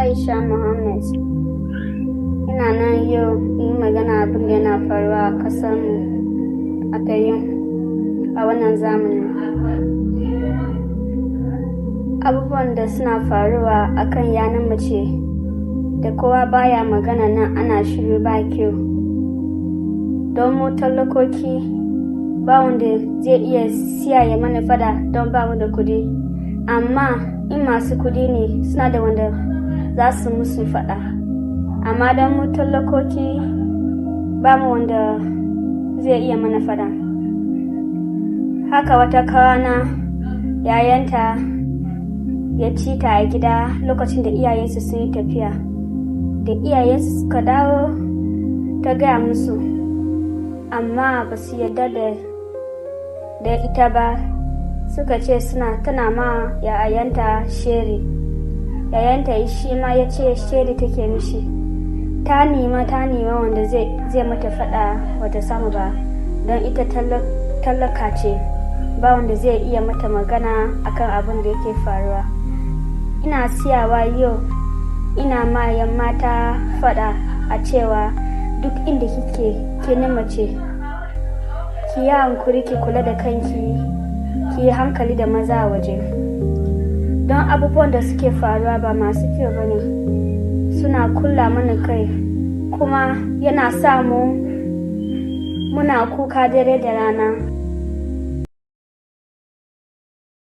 Aisha Muhammad. Ina nan yau in magana abin da yana faruwa a ƙasarmu a garin a wannan zamanin. Abubuwan da suna faruwa akan yanar mace da kowa baya magana nan ana shiru ba kyau. Don mu talakoki ba wanda zai iya siya ya mana fada don ba mu da kudi. Amma in masu kudi ne suna da wanda za su musu fada. Amma don mu talakoki ba mu wanda zai iya mana fada. Haka wata kawana yayanta ya ci ta a gida lokacin da iyayensu sun yi tafiya. Da iyayensu suka dawo ta gaya musu, amma ba su yarda da ita ba. Suka ce tana ma yayanta sheri. Yayanta shi ma ya ce sheri take mishi. Ta nima wanda zai mata fada wata samu ba, don ita talaka ce, ba wanda zai iya mata magana akan abin da yake faruwa. Ina siyawa yau ina ma yan mata fada a cewa duk inda kike ke na mace, ki yi hankuri ki kula da kanki, ki yi hankali da maza a waje. Don abubuwan da suke faruwa ba masu kyau ba ne, suna kulla mana kai, kuma yana sa muna kuka dare da rana.